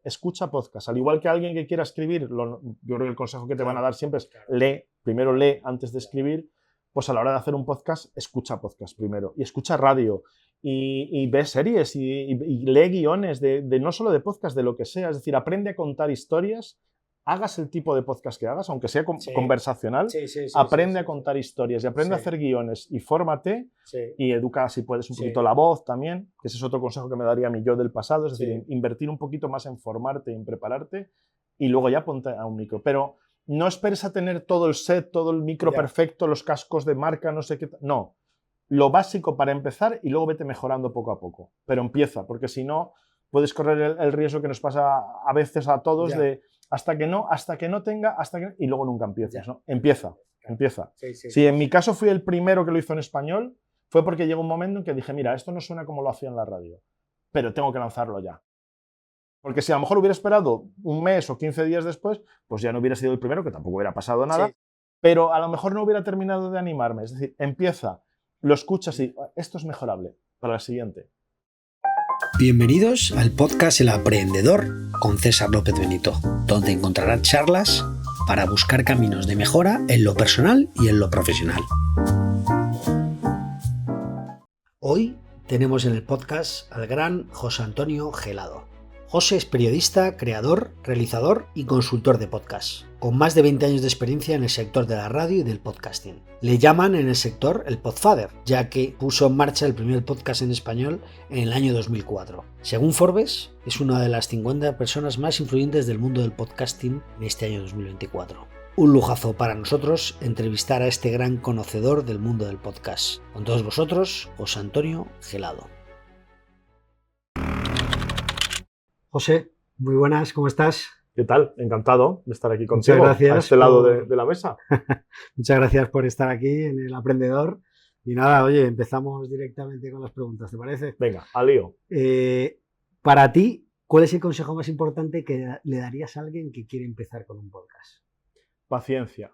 escucha podcast. Al igual que alguien que quiera escribir, yo creo que el consejo que te van a dar siempre es primero lee antes de escribir. Pues a la hora de hacer un podcast, escucha podcast primero. Y escucha radio. Y ve series y lee guiones de no solo de podcast, de lo que sea. Es decir, aprende a contar historias. Hagas el tipo de podcast que hagas, aunque sea conversacional, aprende a contar historias y aprende a hacer guiones y fórmate y educa, si puedes, un poquito la voz también, que ese es otro consejo que me daría a mi yo del pasado, es decir, invertir un poquito más en formarte y en prepararte y luego ya ponte a un micro. Pero no esperes a tener todo el set, todo el micro perfecto, los cascos de marca, no sé qué. No, lo básico para empezar y luego vete mejorando poco a poco. Pero empieza, porque si no, puedes correr el riesgo que nos pasa a veces a todos de hasta que no tenga, y luego nunca empiezas, ¿no? Empieza. Si en mi caso fui el primero que lo hizo en español, fue porque llegó un momento en que dije, mira, esto no suena como lo hacía en la radio, pero tengo que lanzarlo ya. Porque si a lo mejor hubiera esperado un mes o 15 días después, pues ya no hubiera sido el primero, que tampoco hubiera pasado nada, pero a lo mejor no hubiera terminado de animarme. Es decir, empieza, lo escuchas y esto es mejorable para la siguiente. Bienvenidos al podcast El Aprendedor con César López Benito, donde encontrarás charlas para buscar caminos de mejora en lo personal y en lo profesional. Hoy tenemos en el podcast al gran José Antonio Gelado. José es periodista, creador, realizador y consultor de podcast, con más de 20 años de experiencia en el sector de la radio y del podcasting. Le llaman en el sector el Podfather, ya que puso en marcha el primer podcast en español en el año 2004. Según Forbes, es una de las 50 personas más influyentes del mundo del podcasting en este año 2024. Un lujazo para nosotros entrevistar a este gran conocedor del mundo del podcast. Con todos vosotros, José Antonio Gelado. José, muy buenas, ¿cómo estás? ¿Qué tal? Encantado de estar aquí contigo. Muchas gracias a este lado de la mesa. Muchas gracias por estar aquí en El Aprendedor. Y nada, oye, empezamos directamente con las preguntas, ¿te parece? Venga, al lío. Para ti, ¿cuál es el consejo más importante que le darías a alguien que quiere empezar con un podcast? Paciencia,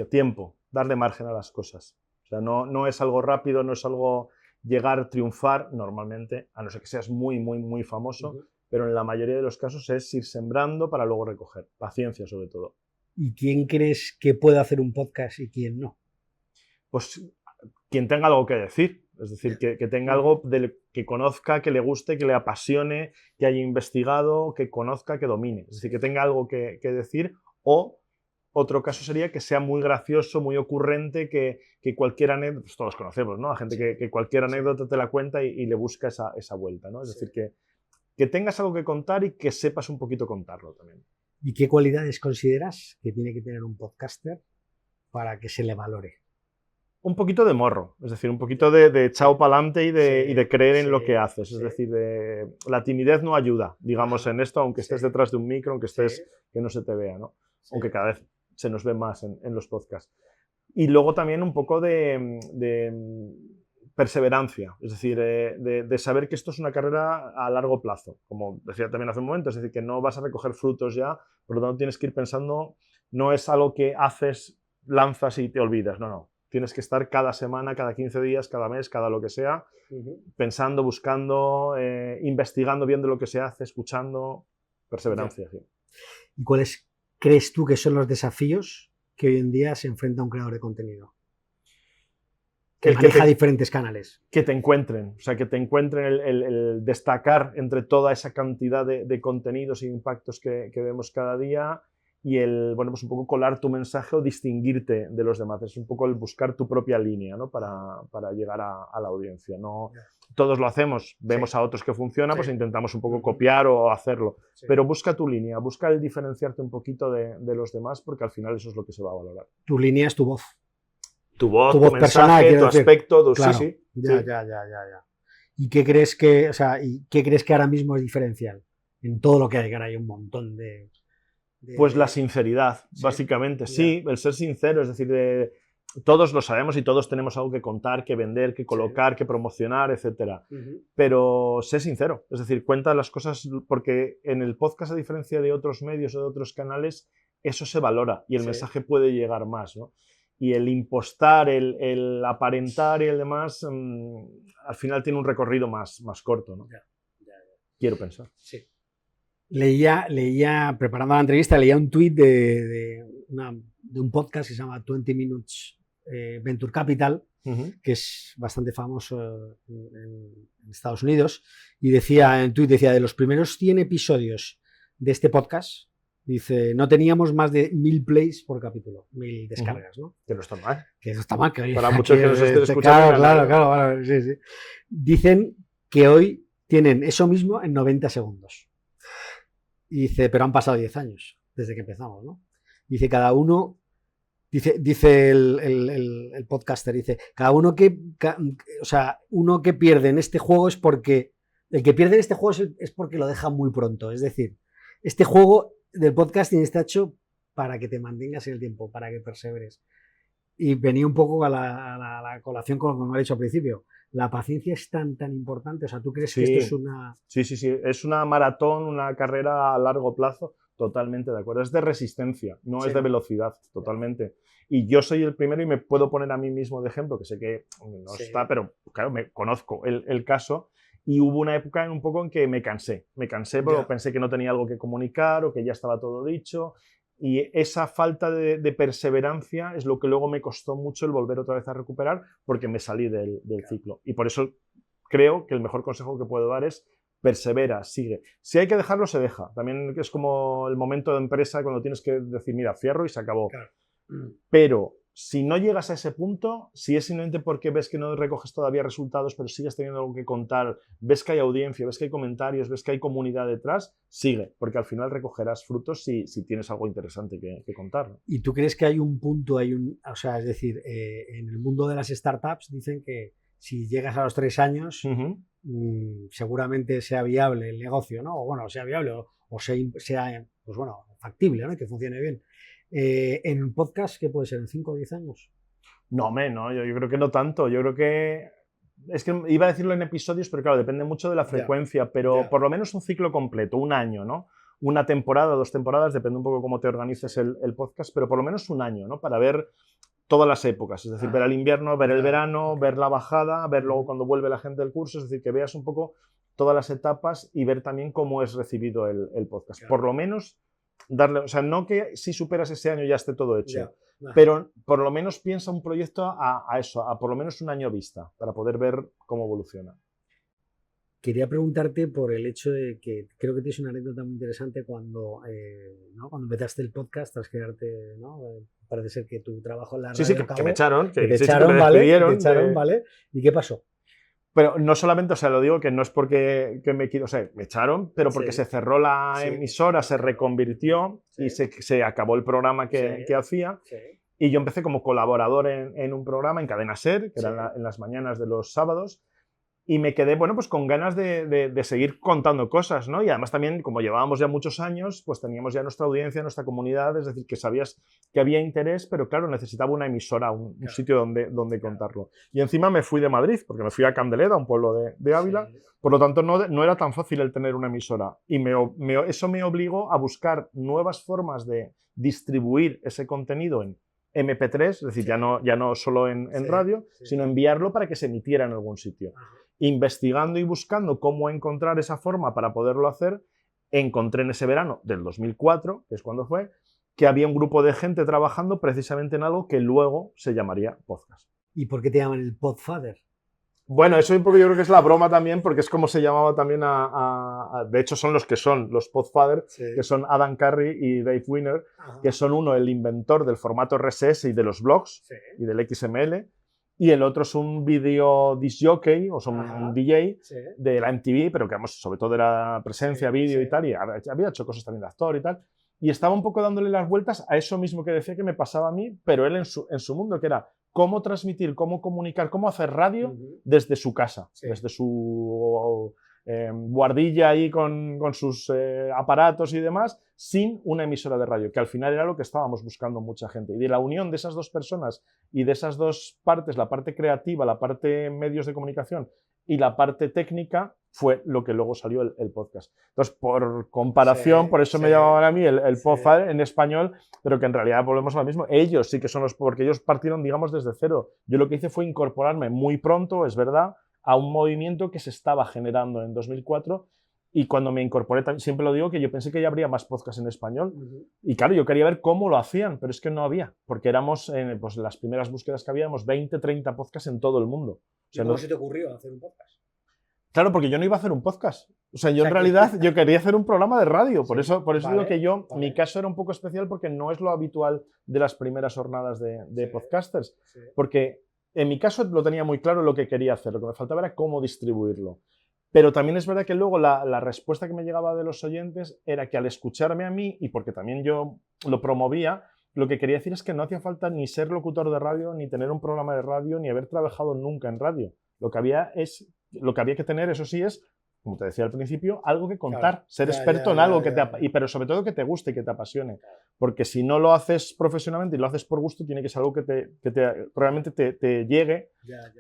tiempo, darle margen a las cosas. O sea, no es algo rápido, no es algo llegar, triunfar, normalmente, a no ser que seas muy, muy, muy famoso, pero en la mayoría de los casos es ir sembrando para luego recoger. Paciencia, sobre todo. ¿Y quién crees que puede hacer un podcast y quién no? Pues quien tenga algo que decir. Es decir, que tenga algo que conozca, que le guste, que le apasione, que haya investigado, que conozca, que domine. Es decir, que tenga algo que decir. O otro caso sería que sea muy gracioso, muy ocurrente, que cualquier anécdota, pues todos conocemos, ¿no? A gente que cualquier anécdota te la cuenta y le busca esa vuelta, ¿no? Es decir, que tengas algo que contar y que sepas un poquito contarlo también. ¿Y qué cualidades consideras que tiene que tener un podcaster para que se le valore? Un poquito de morro, es decir, un poquito de echado para adelante y de creer en lo que haces. Es decir, la timidez no ayuda, digamos, en esto, aunque estés detrás de un micro, aunque estés que no se te vea, ¿no? Aunque cada vez se nos ve más en los podcasts. Y luego también un poco de perseverancia, es decir, de saber que esto es una carrera a largo plazo, como decía también hace un momento, es decir, que no vas a recoger frutos ya, por lo tanto tienes que ir pensando, no es algo que haces, lanzas y te olvidas, no. Tienes que estar cada semana, cada 15 días, cada mes, cada lo que sea, pensando, buscando, investigando, viendo lo que se hace, escuchando, perseverancia. Sí. ¿Y cuáles crees tú que son los desafíos que hoy en día se enfrenta un creador de contenido? Que maneja diferentes canales. Que te encuentren, o sea, que te encuentren el destacar entre toda esa cantidad de contenidos e impactos que vemos cada día y pues un poco colar tu mensaje o distinguirte de los demás. Es un poco el buscar tu propia línea, ¿no? para llegar a la audiencia. No, todos lo hacemos, vemos a otros que funciona, pues intentamos un poco copiar o hacerlo. Pero busca tu línea, busca el diferenciarte un poquito de los demás porque al final eso es lo que se va a valorar. Tu línea es tu voz. Tu voz, tu mensaje, tu aspecto, claro, sí. Ya. ¿Y qué crees que ahora mismo es diferencial? En todo lo que hay, que ahora hay un montón de... Pues la sinceridad, básicamente. Sí, el ser sincero, es decir, todos lo sabemos y todos tenemos algo que contar, que vender, que colocar, que promocionar, etc. Pero sé sincero, es decir, cuenta las cosas, porque en el podcast, a diferencia de otros medios o de otros canales, eso se valora y el mensaje puede llegar más, ¿no? Y el impostar, el aparentar y el demás, al final tiene un recorrido más corto, ¿no? Quiero pensar. Sí. Leía, preparando la entrevista, leía un tuit de un podcast que se llama 20 Minutes Venture Capital, que es bastante famoso en Estados Unidos, y decía en tuit, de los primeros 100 episodios de este podcast, dice, no teníamos más de 1000 plays por capítulo, 1000 descargas, ¿no? Que no está mal. Que eso está mal. Que para muchos que nos estén escuchando. Claro, sí. Dicen que hoy tienen eso mismo en 90 segundos. Y dice, pero han pasado 10 años desde que empezamos, ¿no? Dice, cada uno, dice el podcaster, dice, cada uno uno que pierde en este juego es porque, el que pierde en este juego es porque lo deja muy pronto. Es decir, este juego del podcasting está hecho para que te mantengas en el tiempo, para que perseveres. Y venía un poco a la colación con lo que me ha dicho al principio. La paciencia es tan importante. O sea, ¿tú crees que esto es una...? Sí. Es una maratón, una carrera a largo plazo. Totalmente de acuerdo. Es de resistencia, no es de velocidad, totalmente. Y yo soy el primero y me puedo poner a mí mismo de ejemplo, que sé que no está, pero claro, me conozco el caso. Y hubo una época un poco en que me cansé porque pensé que no tenía algo que comunicar o que ya estaba todo dicho. Y esa falta de perseverancia es lo que luego me costó mucho el volver otra vez a recuperar porque me salí del ciclo. Y por eso creo que el mejor consejo que puedo dar es persevera, sigue. Si hay que dejarlo, se deja. También es como el momento de empresa cuando tienes que decir, mira, cierro y se acabó. Claro. Pero si no llegas a ese punto, si es simplemente porque ves que no recoges todavía resultados, pero sigues teniendo algo que contar, ves que hay audiencia, ves que hay comentarios, ves que hay comunidad detrás, sigue, porque al final recogerás frutos si tienes algo interesante que contar. ¿Y tú crees que hay un punto, o sea, es decir, en el mundo de las startups dicen que si llegas a los 3 años, seguramente sea viable el negocio, ¿no? O bueno, sea viable o sea pues bueno, factible, ¿no? Que funcione bien. ¿En un podcast qué puede ser? ¿En 5 o 10 años? No, yo creo que no tanto. Yo creo que... Es que iba a decirlo en episodios, pero claro, depende mucho de la frecuencia, pero por lo menos un ciclo completo, un año, ¿no? Una temporada, 2 temporadas, depende un poco cómo te organices el podcast, pero por lo menos un año, ¿no? Para ver todas las épocas, es decir, ver el invierno, ver el verano, ver la bajada, ver luego cuando vuelve la gente del curso, es decir, que veas un poco todas las etapas y ver también cómo es recibido el podcast. Por lo menos darle, o sea, no que si superas ese año ya esté todo hecho, pero por lo menos piensa un proyecto a eso, a por lo menos un año vista, para poder ver cómo evoluciona. Quería preguntarte por el hecho de que creo que tienes una anécdota muy interesante cuando empezaste el podcast tras quedarte, ¿no? Parece ser que tu trabajo en la radio acabó, que me echaron, que te echaron, ¿vale? ¿Y qué pasó? Pero no solamente, o sea, lo digo que no es porque me quiero, o sea, me echaron, pero porque se cerró la emisora, se reconvirtió y se acabó el programa que hacía. Y yo empecé como colaborador en un programa en Cadena Ser, que era en las mañanas de los sábados. Y me quedé, bueno, pues con ganas de seguir contando cosas, ¿no? Y además también, como llevábamos ya muchos años, pues teníamos ya nuestra audiencia, nuestra comunidad, es decir, que sabías que había interés, pero claro, necesitaba una emisora, un sitio donde contarlo. Y encima me fui de Madrid, porque me fui a Candeleda, un pueblo de Ávila, por lo tanto no era tan fácil el tener una emisora. Y eso me obligó a buscar nuevas formas de distribuir ese contenido en MP3, es decir, ya no solo en radio, sino enviarlo para que se emitiera en algún sitio. Investigando y buscando cómo encontrar esa forma para poderlo hacer, encontré en ese verano del 2004, que es cuando fue, que había un grupo de gente trabajando precisamente en algo que luego se llamaría podcast. ¿Y por qué te llaman el Podfather? Bueno, eso un poco yo creo que es la broma también, porque es como se llamaba también de hecho son los Podfather, que son Adam Curry y Dave Winner, que son uno el inventor del formato RSS y de los blogs y del XML, y el otro es un video disc jockey, o son un DJ de la MTV, pero que sobre todo era presencia, vídeo y tal, y había hecho cosas también de actor y tal, y estaba un poco dándole las vueltas a eso mismo que decía que me pasaba a mí, pero él en su mundo, que era cómo transmitir, cómo comunicar, cómo hacer radio desde su casa, desde su guardilla ahí con sus aparatos y demás, sin una emisora de radio, que al final era lo que estábamos buscando mucha gente. Y de la unión de esas dos personas y de esas dos partes, la parte creativa, la parte medios de comunicación y la parte técnica, fue lo que luego salió el podcast. Entonces, por comparación, por eso me llamaban a mí el Podfather en español, pero que en realidad volvemos a lo mismo. Ellos sí que son porque ellos partieron, digamos, desde cero. Yo lo que hice fue incorporarme muy pronto, es verdad, a un movimiento que se estaba generando en 2004 Y cuando me incorporé, siempre lo digo, que yo pensé que ya habría más podcasts en español. Ujú. Y claro, yo quería ver cómo lo hacían, pero es que no había, porque éramos, pues las primeras búsquedas que habíamos, 20, 30 podcasts en todo el mundo. O ¿Y sea, cómo no- se te ocurrió hacer un podcast? Claro, porque yo no iba a hacer un podcast. O sea, yo O sea, en realidad yo quería hacer un programa de radio. Por Sí, eso digo vale, que yo, vale. mi caso era un poco especial porque no es lo habitual de las primeras jornadas de Sí. podcasters. Sí. Porque en mi caso lo tenía muy claro lo que quería hacer. Lo que me faltaba era cómo distribuirlo. Pero también es verdad que luego la respuesta que me llegaba de los oyentes era que al escucharme a mí, y porque también yo lo promovía, lo que quería decir es que no hacía falta ni ser locutor de radio, ni tener un programa de radio, ni haber trabajado nunca en radio. Lo que había que tener, eso sí, es, como te decía al principio, algo que contar, Claro. ser Ya, experto ya, en algo ya, ya, ya. pero sobre todo que te guste y que te apasione. Porque si no lo haces profesionalmente y lo haces por gusto, tiene que ser algo que realmente te llegue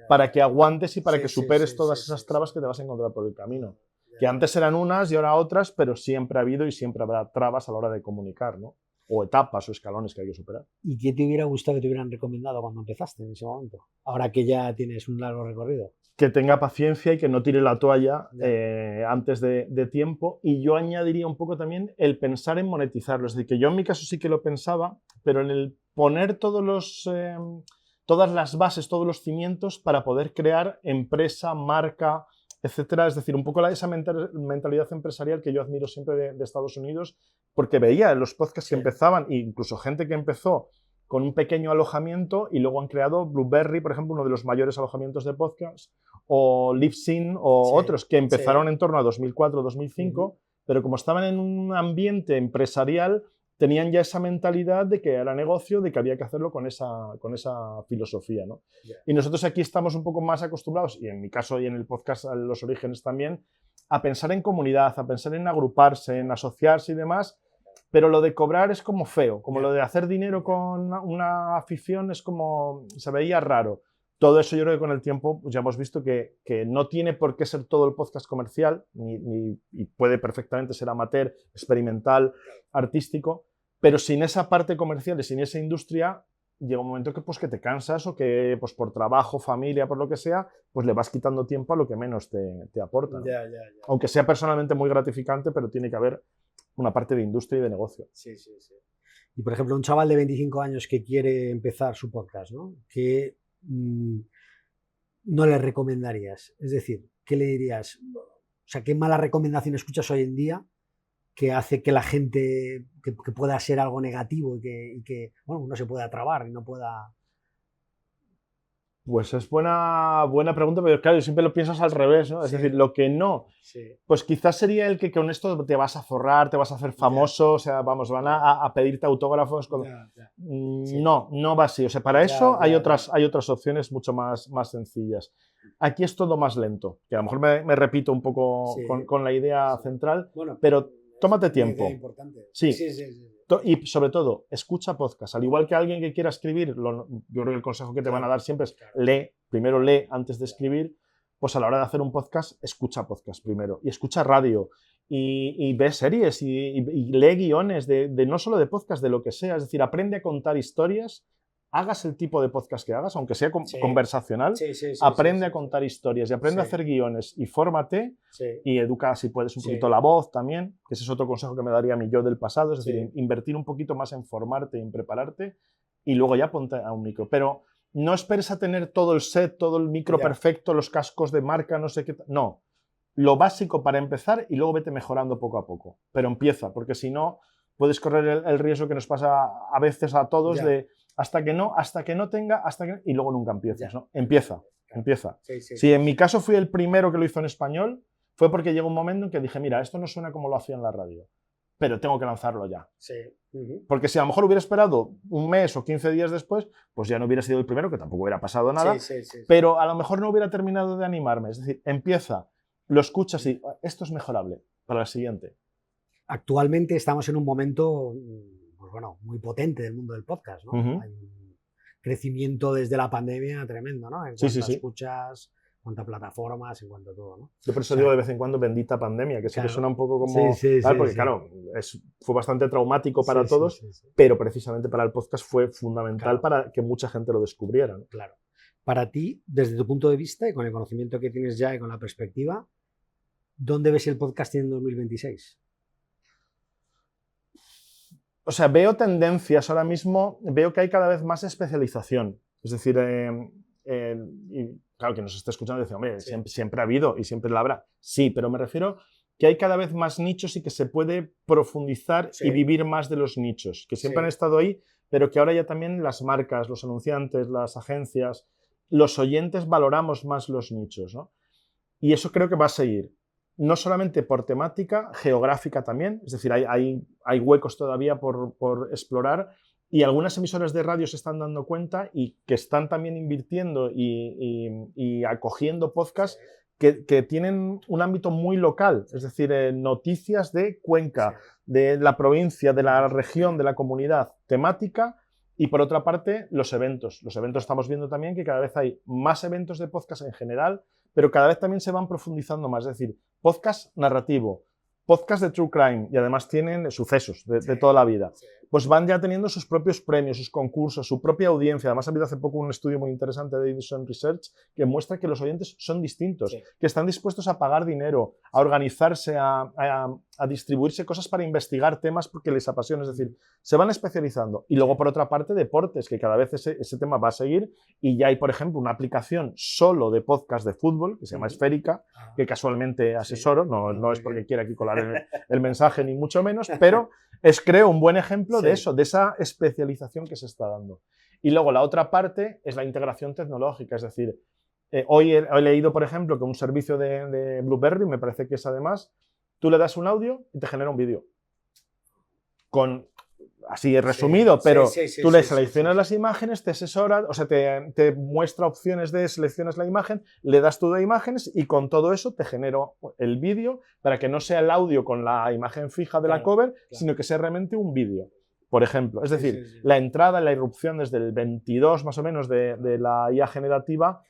para que aguantes y para Sí, que sí, superes sí, todas sí, esas sí, trabas sí. que te vas a encontrar por el camino. Ya, Que ya. antes eran unas y ahora otras, pero siempre ha habido y siempre habrá trabas a la hora de comunicar, ¿no? O etapas o escalones que hay que superar. ¿Y qué te hubiera gustado que te hubieran recomendado cuando empezaste en ese momento? Ahora que ya tienes un largo recorrido. Que tenga paciencia y que no tire la toalla Ya. antes de tiempo. Y yo añadiría un poco también el pensar en monetizarlo. Es decir, que yo en mi caso sí que lo pensaba, pero en el poner todas las bases, todos los cimientos para poder crear empresa, marca, etcétera. Es decir, un poco esa mentalidad empresarial que yo admiro siempre de Estados Unidos, porque veía en los podcasts que Sí. empezaban, e incluso gente que empezó con un pequeño alojamiento y luego han creado Blueberry, por ejemplo, uno de los mayores alojamientos de podcast, o Libsyn o Sí, otros que empezaron sí. en torno a 2004-2005, pero como estaban en un ambiente empresarial, tenían ya esa mentalidad de que era negocio, de que había que hacerlo con esa filosofía, ¿no? Ya. Y nosotros aquí estamos un poco más acostumbrados, y en mi caso y en el podcast Los Orígenes también, a pensar en comunidad, a pensar en agruparse, en asociarse y demás, pero lo de cobrar es como feo, como lo de hacer dinero con una afición es como, se veía raro. Todo eso yo creo que con el tiempo pues ya hemos visto que no tiene por qué ser todo el podcast comercial, y puede perfectamente ser amateur, experimental, artístico, pero sin esa parte comercial y sin esa industria, llega un momento que te cansas o que pues por trabajo, familia, por lo que sea, pues le vas quitando tiempo a lo que menos te aporta, ¿no? Ya. Aunque sea personalmente muy gratificante, pero tiene que haber una parte de industria y de negocio. Sí. Y por ejemplo, un chaval de 25 años que quiere empezar su podcast, ¿no? ¿Qué no le recomendarías? Es decir, ¿qué le dirías? O sea, ¿qué mala recomendación escuchas hoy en día que hace que la gente que pueda ser algo negativo y que bueno, no se pueda trabar y no pueda... Pues es buena pregunta, pero claro, siempre lo piensas al revés, ¿no? Es decir, lo que no, pues quizás sería el que con esto te vas a forrar, te vas a hacer famoso, o sea, vamos, van a pedirte autógrafos. No va así. O sea, para eso hay otras opciones mucho más sencillas. Aquí es todo más lento, que a lo mejor me repito un poco con la idea central, Bueno, pero tómate tiempo. Sí. Y sobre todo, escucha podcast. Al igual que alguien que quiera escribir, yo creo que el consejo que te van a dar siempre es primero lee antes de escribir. Pues a la hora de hacer un podcast, escucha podcast primero. Y escucha radio. Y ve series y lee guiones de no solo de podcast, de lo que sea. Es decir, aprende a contar historias. Hagas el tipo de podcast que hagas, aunque sea conversacional, aprende a contar historias y aprende a hacer guiones y fórmate y educa, si puedes, un poquito la voz también, que ese es otro consejo que me daría mi yo del pasado, es decir, invertir un poquito más en formarte y en prepararte y luego ya ponte a un micro. Pero no esperes a tener todo el set, todo el micro perfecto, los cascos de marca, no sé qué. No, lo básico para empezar y luego vete mejorando poco a poco. Pero empieza, porque si no, puedes correr el riesgo que nos pasa a veces a todos de hasta que no tenga, y luego nunca empiezas, ¿no? Empieza. Si en mi caso fui el primero que lo hizo en español, fue porque llegó un momento en que dije, mira, esto no suena como lo hacía en la radio, pero tengo que lanzarlo ya. Porque si a lo mejor hubiera esperado un mes o 15 días después, pues ya no hubiera sido el primero, que tampoco hubiera pasado nada, pero a lo mejor no hubiera terminado de animarme. Es decir, empieza, lo escuchas y esto es mejorable para la siguiente. Actualmente estamos en un momento, pues bueno, muy potente del mundo del podcast, ¿no? Hay un crecimiento desde la pandemia tremendo, ¿no? En cuanto a escuchas, en cuanto a plataformas, en cuanto a todo, ¿no? Yo por eso digo de vez en cuando bendita pandemia, que sí que suena un poco como... porque claro, fue bastante traumático para todos, pero precisamente para el podcast fue fundamental para que mucha gente lo descubriera, ¿no? Claro. Para ti, desde tu punto de vista y con el conocimiento que tienes ya y con la perspectiva, ¿Dónde ves el podcasting en 2026? O sea, veo tendencias ahora mismo, veo que hay cada vez más especialización. Es decir, y claro, que nos esté escuchando dice, hombre, Sí. siempre ha habido y siempre la habrá. Sí, pero me refiero que hay cada vez más nichos y que se puede profundizar Sí. y vivir más de los nichos, que siempre Sí. han estado ahí, pero que ahora ya también las marcas, los anunciantes, las agencias, los oyentes valoramos más los nichos, ¿no? Y eso creo que va a seguir. No solamente por temática, geográfica también, es decir, hay huecos todavía por explorar y algunas emisoras de radio se están dando cuenta y que están también invirtiendo y acogiendo podcasts que tienen un ámbito muy local, es decir, noticias de Cuenca, de la provincia, de la región, de la comunidad, temática. Y por otra parte, los eventos. Los eventos estamos viendo también que cada vez hay más eventos de podcast en general, pero cada vez también se van profundizando más. Es decir, podcast narrativo, podcast de true crime y además tienen sucesos de toda la vida. Pues van ya teniendo sus propios premios, sus concursos, su propia audiencia. Además ha habido hace poco un estudio muy interesante de Edison Research que muestra que los oyentes son distintos, que están dispuestos a pagar dinero, a organizarse, a distribuirse cosas para investigar temas porque les apasiona. Es decir, se van especializando. Y luego, por otra parte, deportes, que cada vez ese tema va a seguir. Y ya hay, por ejemplo, una aplicación solo de podcast de fútbol que se llama Esférica, que casualmente asesoro. No es porque quiera aquí colar el mensaje, ni mucho menos, pero es, creo, un buen ejemplo de eso, de esa especialización que se está dando. Y luego la otra parte es la integración tecnológica, es decir, hoy he leído, por ejemplo, que un servicio de Blueberry, me parece que es además, tú le das un audio y te genera un vídeo. Así resumido, pero tú le seleccionas las imágenes, te asesora, o sea, te muestra opciones de seleccionas la imagen, le das tú de imágenes y con todo eso te genero el vídeo para que no sea el audio con la imagen fija de la cover, sino que sea realmente un vídeo, por ejemplo. Es decir, la entrada, la irrupción desde el 22 más o menos de la IA generativa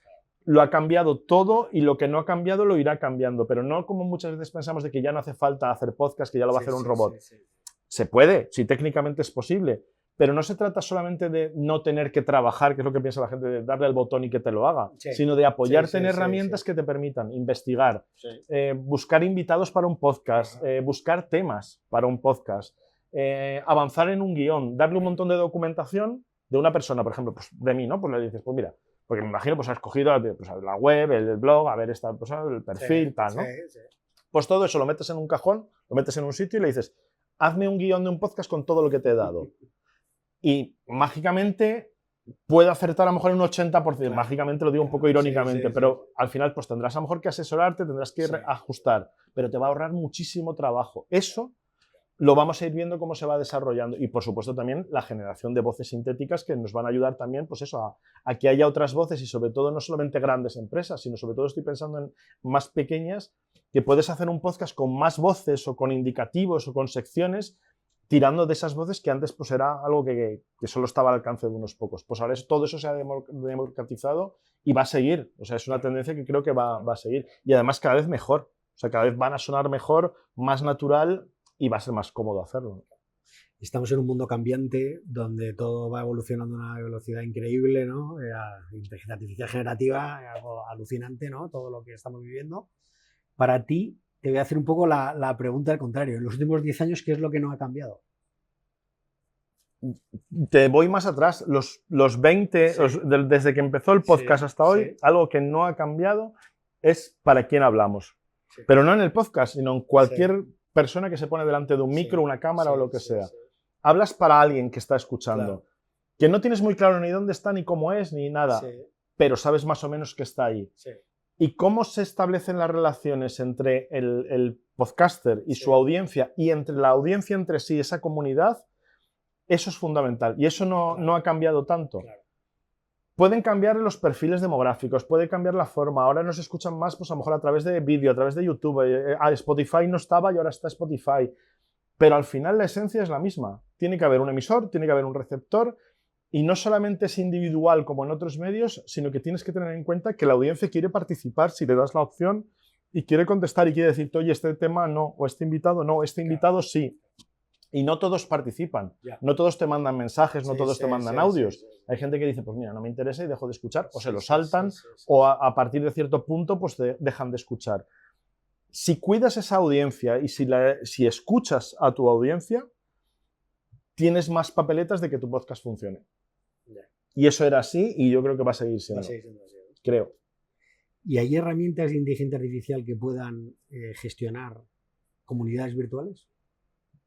lo ha cambiado todo y lo que no ha cambiado lo irá cambiando, pero no como muchas veces pensamos de que ya no hace falta hacer podcast, que ya lo va a hacer un robot. Se puede, si técnicamente es posible, pero no se trata solamente de no tener que trabajar, que es lo que piensa la gente, de darle al botón y que te lo haga, sino de apoyarte en herramientas que te permitan investigar, buscar invitados para un podcast, buscar temas para un podcast, avanzar en un guión, darle un montón de documentación de una persona, por ejemplo, pues de mí, ¿no? Pues le dices, pues mira, porque me imagino, pues has escogido pues, la web, el blog, a ver esta cosa, el perfil, tal, ¿no? Pues todo eso lo metes en un cajón, lo metes en un sitio y le dices, hazme un guión de un podcast con todo lo que te he dado. Y mágicamente puede acertar a lo mejor un 80%. Mágicamente lo digo un poco irónicamente, pero al final pues tendrás a lo mejor que asesorarte, tendrás que ajustar, pero te va a ahorrar muchísimo trabajo. Eso lo vamos a ir viendo cómo se va desarrollando. Y por supuesto también la generación de voces sintéticas que nos van a ayudar también pues eso, a que haya otras voces y sobre todo no solamente grandes empresas, sino sobre todo estoy pensando en más pequeñas, que puedes hacer un podcast con más voces o con indicativos o con secciones, tirando de esas voces que antes pues era algo que solo estaba al alcance de unos pocos. Pues ahora todo eso se ha democratizado y va a seguir. O sea, es una tendencia que creo que va a seguir. Y además cada vez mejor. O sea, cada vez van a sonar mejor, más natural y va a ser más cómodo hacerlo. Estamos en un mundo cambiante donde todo va evolucionando a una velocidad increíble, ¿no? Inteligencia artificial generativa, algo alucinante, ¿no? Todo lo que estamos viviendo. Para ti, te voy a hacer un poco la pregunta al contrario. En los últimos 10 años, ¿qué es lo que no ha cambiado? Te voy más atrás. Los 20, desde que empezó el podcast hasta hoy, algo que no ha cambiado es para quién hablamos. Pero no en el podcast, sino en cualquier persona que se pone delante de un micro, una cámara o lo que sea. Hablas para alguien que está escuchando, que no tienes muy claro ni dónde está, ni cómo es, ni nada, pero sabes más o menos que está ahí. Y cómo se establecen las relaciones entre el podcaster y su audiencia y entre la audiencia entre sí, esa comunidad, eso es fundamental. Y eso no ha cambiado tanto. Pueden cambiar los perfiles demográficos, puede cambiar la forma. Ahora nos escuchan más, pues a lo mejor a través de vídeo, a través de YouTube. Spotify no estaba y ahora está Spotify. Pero al final la esencia es la misma. Tiene que haber un emisor, tiene que haber un receptor. Y no solamente es individual como en otros medios, sino que tienes que tener en cuenta que la audiencia quiere participar si le das la opción y quiere contestar y quiere decirte, oye, este tema no, o este invitado no, este invitado sí. Y no todos participan, no todos te mandan mensajes, no todos te mandan audios. Hay gente que dice, pues mira, no me interesa y dejo de escuchar, o se lo saltan, o a partir de cierto punto pues dejan de escuchar. si cuidas esa audiencia y si escuchas a tu audiencia, tienes más papeletas de que tu podcast funcione. Ya. Y eso era así y yo creo que va a seguir siendo. Va a seguir siendo así. Creo. ¿Y hay herramientas de inteligencia artificial que puedan gestionar comunidades virtuales?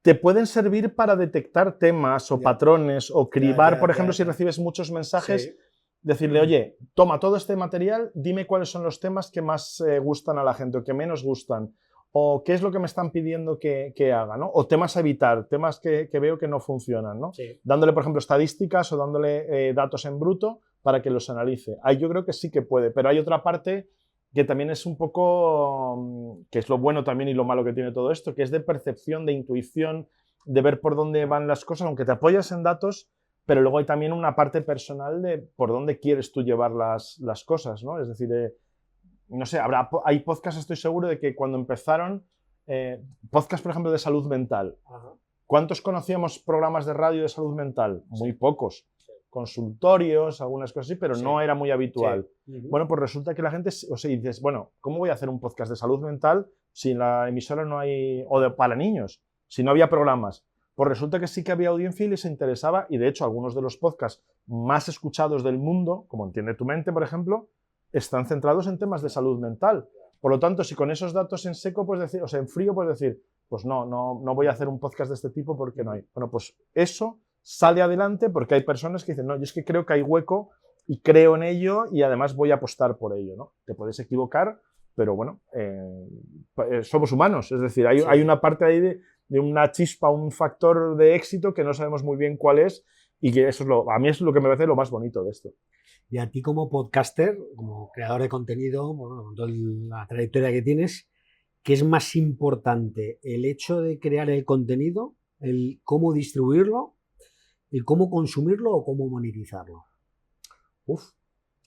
Te pueden servir para detectar temas o Ya. patrones o cribar, Ya, por ejemplo, ya. si recibes muchos mensajes, Sí. decirle, oye, toma todo este material, dime cuáles son los temas que más gustan a la gente o que menos gustan, o qué es lo que me están pidiendo que haga, ¿no? O temas a evitar, temas que veo que no funcionan, ¿no? Sí. Dándole, por ejemplo, estadísticas o dándole datos en bruto para que los analice. Ahí yo creo que sí que puede, pero hay otra parte que también es un poco, que es lo bueno también y lo malo que tiene todo esto, que es de percepción, de intuición, de ver por dónde van las cosas, aunque te apoyas en datos, pero luego hay también una parte personal de por dónde quieres tú llevar las cosas, ¿no? Es decir, no sé, hay podcasts, estoy seguro, de que cuando empezaron, podcasts, por ejemplo, de salud mental. Ajá. ¿Cuántos conocíamos programas de radio de salud mental? Muy pocos. Consultorios, algunas cosas así, pero Sí. no era muy habitual. Sí. Ujú. Bueno, pues resulta que la gente, o sea, dices, bueno, ¿cómo voy a hacer un podcast de salud mental si en la emisora no hay, para niños, si no había programas? Pues resulta que sí que había audiencia y les interesaba, y de hecho algunos de los podcasts más escuchados del mundo, como Entiende tu mente, por ejemplo, están centrados en temas de salud mental. Por lo tanto, si con esos datos en seco puedes decir, o sea, en frío puedes decir, pues no voy a hacer un podcast de este tipo porque no hay. Bueno, pues eso sale adelante porque hay personas que dicen, no, yo es que creo que hay hueco y creo en ello y además voy a apostar por ello, ¿no? Te puedes equivocar, pero bueno, somos humanos, es decir, hay una parte ahí de una chispa, un factor de éxito que no sabemos muy bien cuál es y que eso es a mí es lo que me parece lo más bonito de esto. Y a ti como podcaster, como creador de contenido, bueno, con toda la trayectoria que tienes, ¿qué es más importante? ¿El hecho de crear el contenido, el cómo distribuirlo, el cómo consumirlo o cómo monetizarlo? Uf,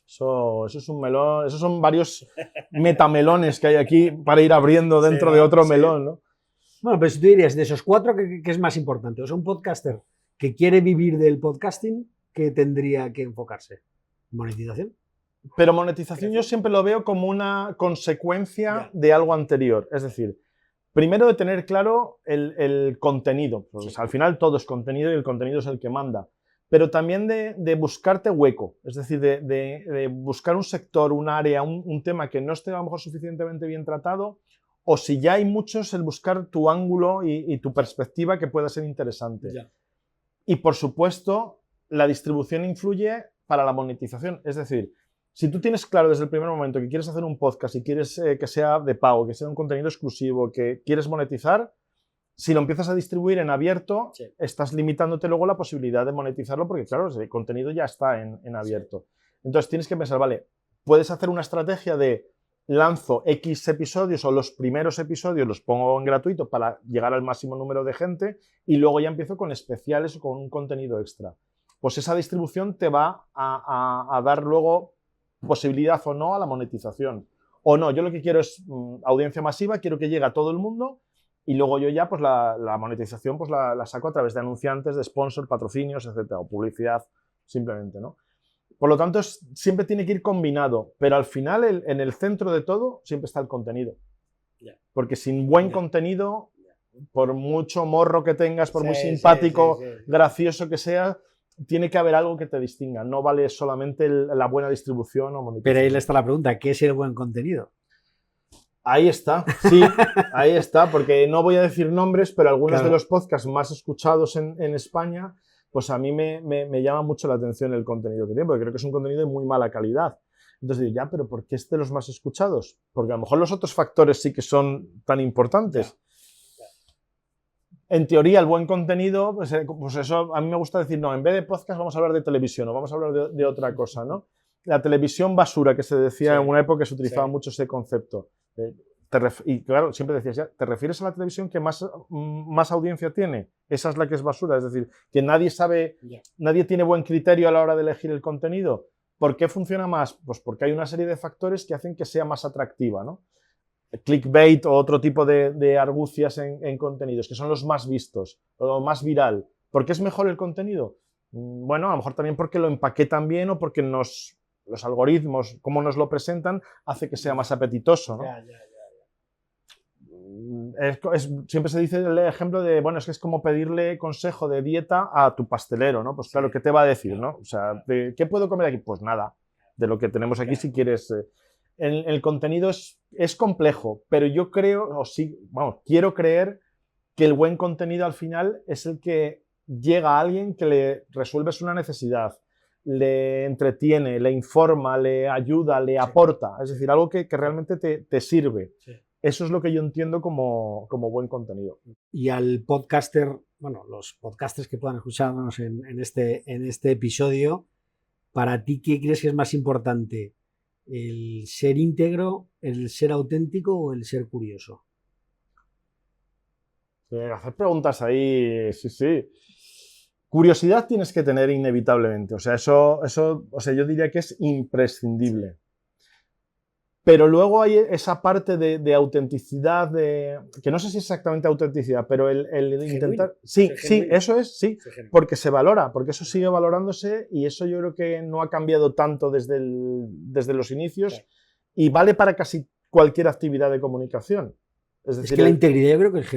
eso es un melón, esos son varios metamelones que hay aquí para ir abriendo dentro de otro melón, ¿no? Bueno, pues tú dirías, de esos cuatro, ¿qué es más importante? O sea, un podcaster que quiere vivir del podcasting, ¿qué tendría que enfocarse? ¿Monetización? Pero monetización yo siempre lo veo como una consecuencia de algo anterior. Es decir, primero de tener claro el contenido. Pues al final todo es contenido y el contenido es el que manda. Pero también de buscarte hueco. Es decir, de buscar un sector, un área, un tema que no esté a lo mejor suficientemente bien tratado. O si ya hay muchos, el buscar tu ángulo y tu perspectiva que pueda ser interesante. Ya. Y por supuesto, la distribución influye para la monetización. Es decir, si tú tienes claro desde el primer momento que quieres hacer un podcast y quieres que sea de pago, que sea un contenido exclusivo, que quieres monetizar, si lo empiezas a distribuir en abierto, Sí. estás limitándote luego la posibilidad de monetizarlo porque, claro, el contenido ya está en abierto. Entonces tienes que pensar, vale, puedes hacer una estrategia de lanzo X episodios o los primeros episodios los pongo en gratuito para llegar al máximo número de gente y luego ya empiezo con especiales o con un contenido extra. Pues esa distribución te va a dar luego posibilidad o no a la monetización. O no, yo lo que quiero es audiencia masiva, quiero que llegue a todo el mundo y luego yo ya pues la monetización pues la saco a través de anunciantes, de sponsors, patrocinios, etcétera, o publicidad simplemente, ¿no? Por lo tanto, siempre tiene que ir combinado, pero al final en el centro de todo siempre está el contenido. Porque sin buen contenido, por mucho morro que tengas, por muy simpático, gracioso que sea, tiene que haber algo que te distinga. No vale solamente la buena distribución o monetización. Pero ahí está la pregunta, ¿qué es el buen contenido? Ahí está, sí, ahí está, porque no voy a decir nombres, pero algunos de los podcasts más escuchados en España, pues a mí me llama mucho la atención el contenido que tiene, porque creo que es un contenido de muy mala calidad. Entonces digo, ya, pero ¿por qué es de los más escuchados? Porque a lo mejor los otros factores sí que son tan importantes. En teoría, el buen contenido, pues eso a mí me gusta decir, no, en vez de podcast vamos a hablar de televisión o vamos a hablar de otra cosa, ¿no? La televisión basura, que se decía en una época que se utilizaba mucho ese concepto. Y claro, siempre decías, ya, ¿te refieres a la televisión que más audiencia tiene? Esa es la que es basura, es decir, que nadie sabe, nadie tiene buen criterio a la hora de elegir el contenido. ¿Por qué funciona más? Pues porque hay una serie de factores que hacen que sea más atractiva, ¿no? Clickbait o otro tipo de argucias en contenidos, que son los más vistos, o lo más viral. ¿Por qué es mejor el contenido? Bueno, a lo mejor también porque lo empaquetan bien o porque los algoritmos, como nos lo presentan, hace que sea más apetitoso, ¿no? siempre se dice el ejemplo de, bueno, es que es como pedirle consejo de dieta a tu pastelero, ¿no? Pues claro, ¿qué te va a decir, no? O sea, ¿qué puedo comer aquí? Pues nada, de lo que tenemos aquí si quieres. El contenido es complejo, pero yo creo, quiero creer que el buen contenido al final es el que llega a alguien que le resuelves una necesidad, le entretiene, le informa, le ayuda, le aporta. Es decir, algo que realmente te sirve. Sí. Eso es lo que yo entiendo como buen contenido. Y al podcaster, bueno, los podcasters que puedan escucharnos en este episodio, ¿para ti qué crees que es más importante? ¿El ser íntegro, el ser auténtico o el ser curioso? Hacer preguntas ahí, sí. Curiosidad tienes que tener inevitablemente, o sea, eso, yo diría que es imprescindible. Pero luego hay esa parte de autenticidad, que no sé si es exactamente autenticidad, pero el intentar... Sí, eso es, sí, porque se valora, porque eso sigue valorándose y eso yo creo que no ha cambiado tanto desde los inicios y vale para casi cualquier actividad de comunicación. Es decir, que la integridad yo creo que es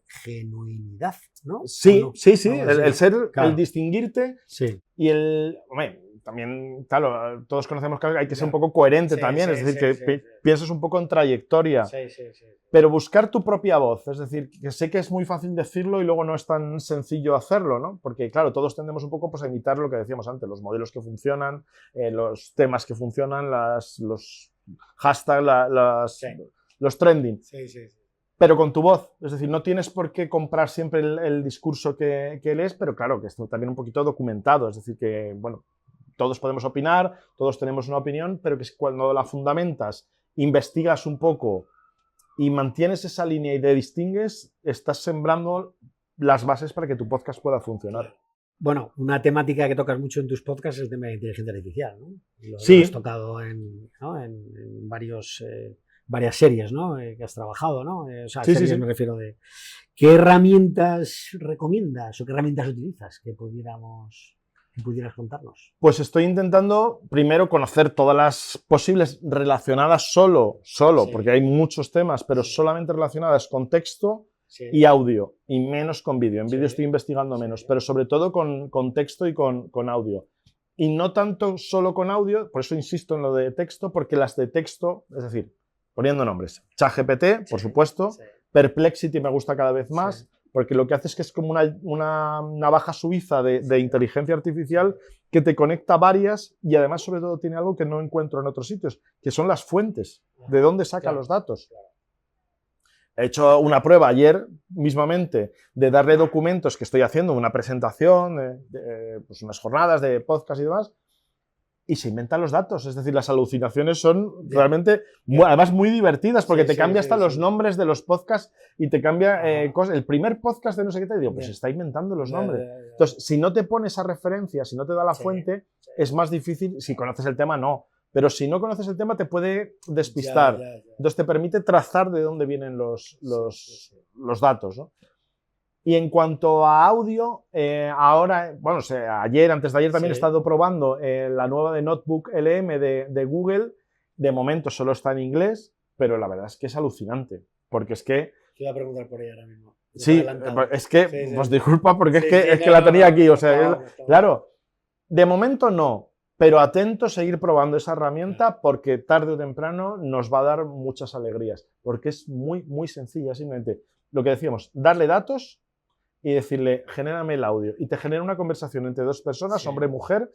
genuinidad, ¿no? Sí, no? Sí, el ser, claro. El distinguirte y hombre, también, claro, todos conocemos que hay que ser un poco coherente también, es decir, que pienses un poco en trayectoria, pero buscar tu propia voz, es decir, que sé que es muy fácil decirlo y luego no es tan sencillo hacerlo, ¿no? Porque, claro, todos tendemos un poco pues, a imitar lo que decíamos antes, los modelos que funcionan, los temas que funcionan, los hashtags, los trending. Pero con tu voz, es decir, no tienes por qué comprar siempre el discurso que lees, pero claro, que esto también un poquito documentado, es decir, que, bueno, todos podemos opinar, todos tenemos una opinión, pero que cuando la fundamentas, investigas un poco y mantienes esa línea y te distingues, estás sembrando las bases para que tu podcast pueda funcionar. Bueno, una temática que tocas mucho en tus podcasts es el tema de inteligencia artificial, ¿no? Lo has tocado en varias series, ¿no? Que has trabajado, ¿no? O sea, series me refiero de... ¿Qué herramientas recomiendas o qué herramientas utilizas que pudieras contarnos? Pues estoy intentando primero conocer todas las posibles relacionadas solo, porque hay muchos temas, pero solamente relacionadas con texto y audio, y menos con vídeo. En vídeo estoy investigando menos, pero sobre todo con texto y con audio. Y no tanto solo con audio, por eso insisto en lo de texto, porque las de texto, es decir, poniendo nombres, ChatGPT, por supuesto, Perplexity me gusta cada vez más, porque lo que hace es que es como una navaja suiza de inteligencia artificial que te conecta varias y además sobre todo tiene algo que no encuentro en otros sitios, que son las fuentes, de dónde saca los datos. He hecho una prueba ayer mismamente de darle documentos que estoy haciendo, una presentación, pues unas jornadas de podcast y demás, y se inventan los datos, es decir, las alucinaciones son realmente, además muy divertidas, porque te cambia hasta los nombres de los podcasts y te cambia cosas. El primer podcast de no sé qué te digo, pues se está inventando los nombres. Entonces, si no te pones esa referencia, si no te da la fuente, es más difícil, si conoces el tema, no. Pero si no conoces el tema, te puede despistar. Entonces, te permite trazar de dónde vienen los datos, ¿no? Y en cuanto a audio, ahora, bueno, antes de ayer también he estado probando la nueva de Notebook LM de Google. De momento solo está en inglés, pero la verdad es que es alucinante. Porque es que... Te iba a preguntar por ella ahora mismo. Sí, es que, pues disculpa, porque es que la tenía aquí. O sea, claro, de momento no, pero atento a seguir probando esa herramienta porque tarde o temprano nos va a dar muchas alegrías. Porque es muy, muy sencilla, simplemente lo que decíamos, darle datos y decirle, genérame el audio. Y te genera una conversación entre dos personas, hombre y mujer,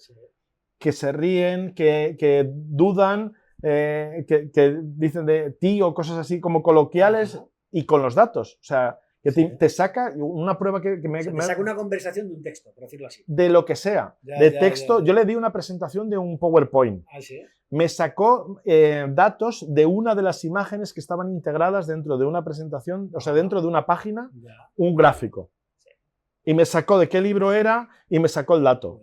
que se ríen, que dudan, que dicen de ti o cosas así como coloquiales y con los datos. O sea, que te saca una prueba que me saca una conversación de un texto, por decirlo así. De lo que sea. Texto. Yo le di una presentación de un PowerPoint. ¿Ah, sí? Me sacó datos de una de las imágenes que estaban integradas dentro de una presentación, o sea, dentro de una página, un gráfico. Y me sacó de qué libro era y me sacó el dato.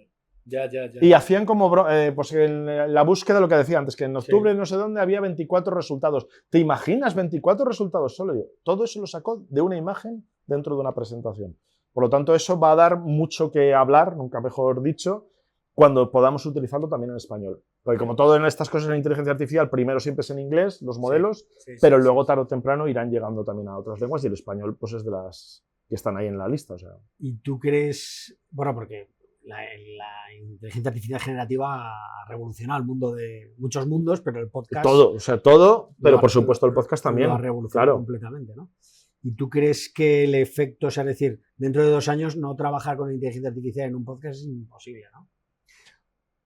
Y hacían como, pues en la búsqueda, lo que decía antes, que en octubre no sé dónde había 24 resultados. ¿Te imaginas 24 resultados solo? Todo eso lo sacó de una imagen dentro de una presentación. Por lo tanto, eso va a dar mucho que hablar, nunca mejor dicho, cuando podamos utilizarlo también en español. Porque como todo en estas cosas en inteligencia artificial, primero siempre es en inglés, los modelos, Sí, pero luego tarde o temprano irán llegando también a otras lenguas y el español pues es de las que están ahí en la lista. O sea. ¿Y tú crees, bueno, porque la inteligencia artificial generativa ha revolucionado el mundo de muchos mundos, pero el podcast... Todo, o sea, todo, pero por supuesto el podcast también. Lo ha revolucionado claro. completamente, ¿no? ¿Y tú crees que el efecto, o sea, es decir, dentro de 2 años no trabajar con inteligencia artificial en un podcast es imposible, ¿no?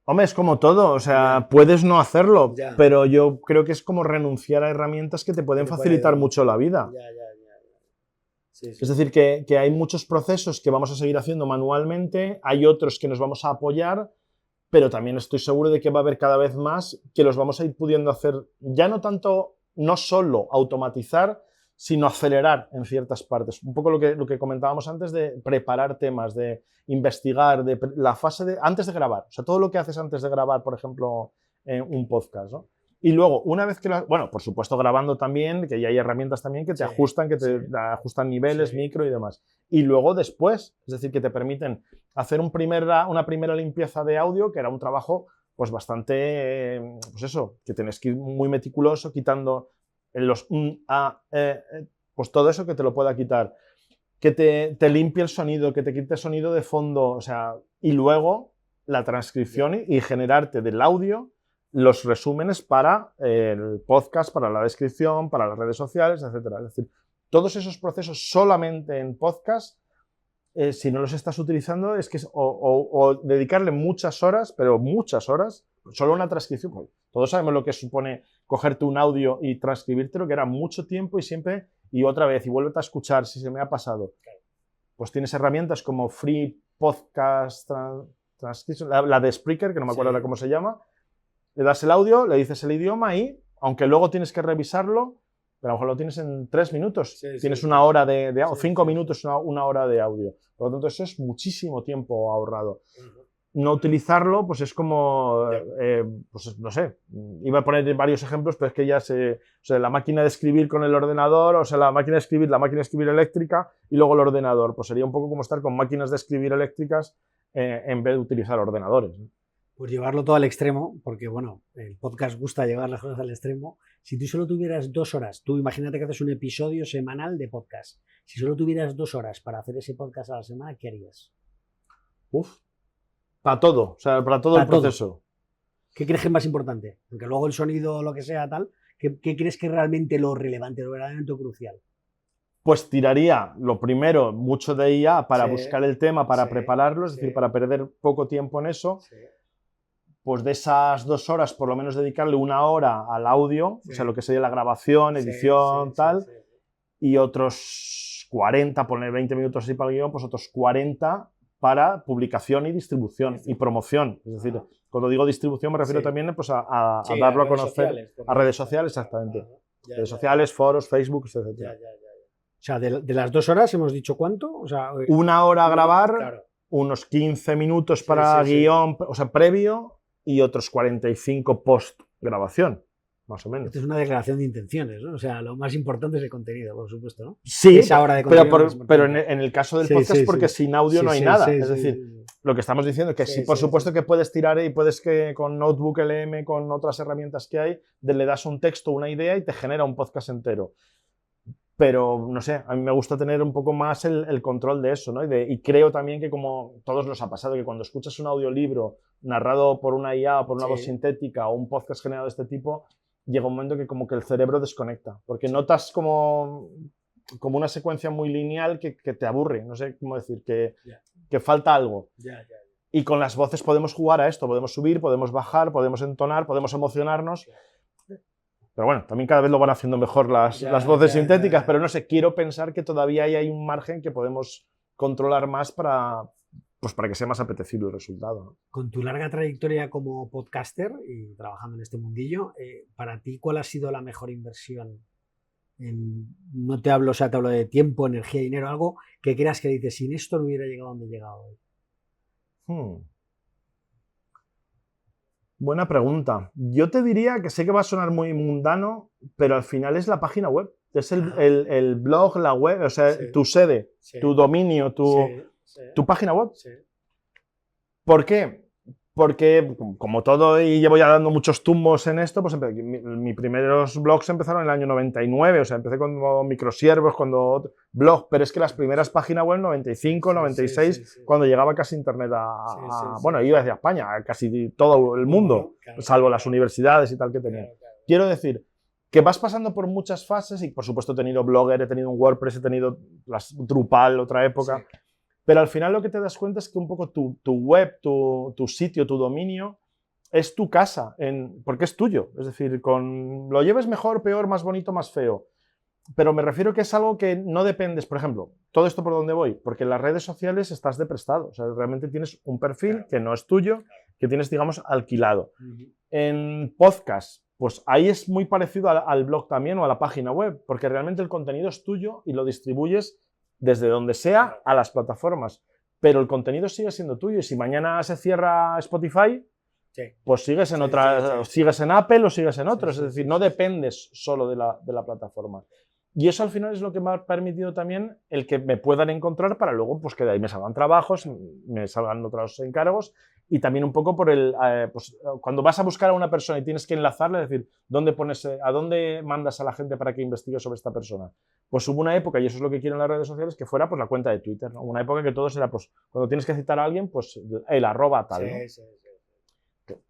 Hombre, es como todo, o sea, puedes no hacerlo, Ya. pero yo creo que es como renunciar a herramientas que te pueden facilitar mucho la vida. Ya. Sí. Es decir, que hay muchos procesos que vamos a seguir haciendo manualmente, hay otros que nos vamos a apoyar, pero también estoy seguro de que va a haber cada vez más que los vamos a ir pudiendo hacer, ya no tanto, no solo automatizar, sino acelerar en ciertas partes. Un poco lo que comentábamos antes de preparar temas, de investigar, de la fase de antes de grabar. O sea, todo lo que haces antes de grabar, por ejemplo, un podcast, ¿no? Y luego, una vez que bueno, por supuesto grabando también, que ya hay herramientas también que te ajustan, que te ajustan niveles, micro y demás. Y luego después, es decir, que te permiten hacer una primera limpieza de audio, que era un trabajo pues bastante, pues eso, que tienes que ir muy meticuloso, quitando los pues todo eso que te lo pueda quitar. Que te limpie el sonido, que te quite el sonido de fondo, o sea, y luego la transcripción y generarte del audio los resúmenes para el podcast, para la descripción, para las redes sociales, etcétera. Es decir, todos esos procesos solamente en podcast, si no los estás utilizando, es que o dedicarle muchas horas, pero muchas horas, solo una transcripción. Pues, todos sabemos lo que supone cogerte un audio y transcribírtelo, que era mucho tiempo y siempre, y otra vez, y vuélvete a escuchar si se me ha pasado. Pues tienes herramientas como Free Podcast Transcription, la de Spreaker, que no me acuerdo ahora cómo se llama. Le das el audio, le dices el idioma y, aunque luego tienes que revisarlo, pero a lo mejor lo tienes en 3 minutos. Tienes una hora de audio, 5 minutos, una hora de audio. Por lo tanto, eso es muchísimo tiempo ahorrado. No utilizarlo, pues es como, pues no sé, iba a poner varios ejemplos, pero es que ya o sea, la máquina de escribir con el ordenador, o sea, la máquina de escribir eléctrica y luego el ordenador. Pues sería un poco como estar con máquinas de escribir eléctricas en vez de utilizar ordenadores, ¿no? Pues llevarlo todo al extremo, porque bueno, el podcast gusta llevar las cosas al extremo. Si tú solo tuvieras 2 horas, tú imagínate que haces un episodio semanal de podcast. Si solo tuvieras 2 horas para hacer ese podcast a la semana, ¿qué harías? Para todo, o sea, para todo el proceso. ¿Qué crees que es más importante? Porque luego el sonido, lo que sea, tal, ¿qué crees que es realmente lo relevante, lo verdaderamente crucial? Pues tiraría, lo primero, mucho de IA para buscar el tema, para prepararlo, es decir, para perder poco tiempo en eso. Pues de esas 2 horas, por lo menos dedicarle 1 hora al audio, o sea, lo que sería la grabación, edición, tal, y otros 40, poner 20 minutos así para el guión, pues otros 40 para publicación y distribución y promoción. Es decir, cuando digo distribución me refiero también pues, a darlo a conocer a redes sociales, exactamente. Redes sociales, foros, Facebook, etc. O sea, de las 2 horas hemos dicho ¿cuánto? O sea, 1 hora a grabar, unos 15 minutos para guión, o sea, previo, y otros 45 post grabación, más o menos. Esto es una declaración de intenciones, ¿no? O sea, lo más importante es el contenido, por supuesto, ¿no? Sí, pero en el caso del podcast, porque sin audio no hay nada. Es decir, lo que estamos diciendo es que sí, por supuesto que puedes tirar y puedes que con Notebook LM, con otras herramientas que hay, le das un texto, una idea y te genera un podcast entero. Pero, no sé, a mí me gusta tener un poco más el control de eso, ¿no? Y creo también que, como todos nos ha pasado, que cuando escuchas un audiolibro narrado por una IA o por una voz sintética o un podcast generado de este tipo, llega un momento que como que el cerebro desconecta, porque notas como una secuencia muy lineal que te aburre, no sé cómo decir, que falta algo. Y con las voces podemos jugar a esto, podemos subir, podemos bajar, podemos entonar, podemos emocionarnos. Pero bueno, también cada vez lo van haciendo mejor las voces sintéticas, pero no sé, quiero pensar que todavía hay un margen que podemos controlar más para que sea más apetecible el resultado, ¿no? Con tu larga trayectoria como podcaster y trabajando en este mundillo, para ti, ¿cuál ha sido la mejor inversión? No te hablo, o sea, te hablo de tiempo, energía, dinero, algo que creas que dices, sin esto no hubiera llegado donde he llegado hoy. Buena pregunta. Yo te diría que sé que va a sonar muy mundano, pero al final es la página web. Es el blog, la web, o sea, tu sede, tu dominio, tu página web. ¿Por qué? Porque, como todo, y llevo ya dando muchos tumbos en esto, pues mis primeros blogs empezaron en el año 99, o sea, empecé con microsiervos, cuando blog, pero es que las primeras páginas web 95, 96, cuando llegaba casi internet bueno, iba hacia España, a casi todo el mundo, salvo las universidades y tal que tenía. Quiero decir que vas pasando por muchas fases y, por supuesto, he tenido Blogger, he tenido un WordPress, he tenido las Drupal, otra época. Sí. Pero al final lo que te das cuenta es que un poco tu web, tu sitio, tu dominio, es tu casa, porque es tuyo. Es decir, lo lleves mejor, peor, más bonito, más feo. Pero me refiero que es algo que no dependes, por ejemplo, todo esto por dónde voy, porque en las redes sociales estás de prestado. O sea, realmente tienes un perfil que no es tuyo, que tienes, digamos, alquilado. En podcast, pues ahí es muy parecido al blog también o a la página web, porque realmente el contenido es tuyo y lo distribuyes desde donde sea a las plataformas, pero el contenido sigue siendo tuyo y si mañana se cierra Spotify, pues sigues en sigues en Apple o sigues en otros, es decir, no dependes solo de la plataforma. Y eso al final es lo que me ha permitido también el que me puedan encontrar para luego pues que de ahí me salgan trabajos, me salgan otros encargos y también un poco por pues, cuando vas a buscar a una persona y tienes que enlazarle, es decir, ¿a dónde mandas a la gente para que investigue sobre esta persona? Pues hubo una época, y eso es lo que quiero en las redes sociales, que fuera pues la cuenta de Twitter, ¿no? Una época que todo era, pues, cuando tienes que citar a alguien, pues el arroba tal, ¿no? Sí.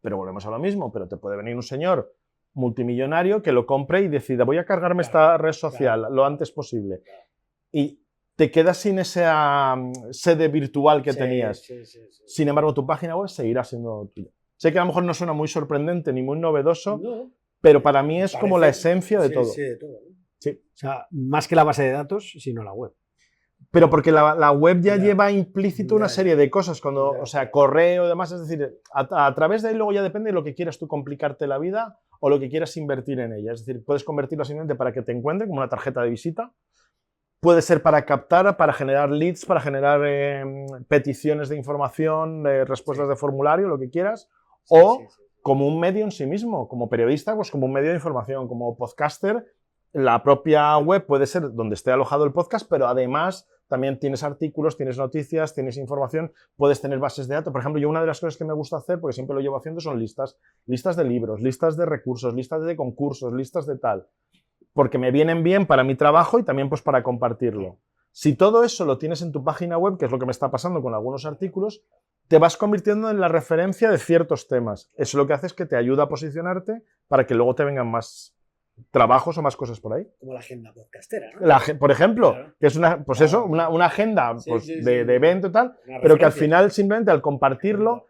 Pero volvemos a lo mismo, pero te puede venir un señor multimillonario que lo compre y decida, voy a cargarme esta red social lo antes posible. Y te quedas sin esa sede virtual que tenías. Sí. Sin embargo, tu página web seguirá siendo tuya. Sé que a lo mejor no suena muy sorprendente ni muy novedoso, pero para mí es como la esencia de todo. Sí, de todo. Sí. O sea, más que la base de datos, sino la web. Pero porque la web ya lleva implícito una serie de cosas, o sea, correo y demás, es decir, a través de ahí luego ya depende de lo que quieras tú complicarte la vida o lo que quieras invertir en ella. Es decir, puedes convertirlo simplemente para que te encuentren como una tarjeta de visita, puede ser para captar, para generar leads, para generar peticiones de información, respuestas de formulario, lo que quieras, o como un medio en sí mismo, como periodista, pues como un medio de información, como podcaster. La propia web puede ser donde esté alojado el podcast, pero además también tienes artículos, tienes noticias, tienes información, puedes tener bases de datos. Por ejemplo, yo una de las cosas que me gusta hacer, porque siempre lo llevo haciendo, son listas de libros, listas de recursos, listas de concursos, listas de tal, porque me vienen bien para mi trabajo y también pues para compartirlo. Si todo eso lo tienes en tu página web, que es lo que me está pasando con algunos artículos, te vas convirtiendo en la referencia de ciertos temas. Eso lo que hace es que te ayuda a posicionarte para que luego te vengan más trabajos o más cosas por ahí. Como la agenda podcastera, ¿no? Por ejemplo, claro. Que es una agenda de evento y tal, pero que al final simplemente al compartirlo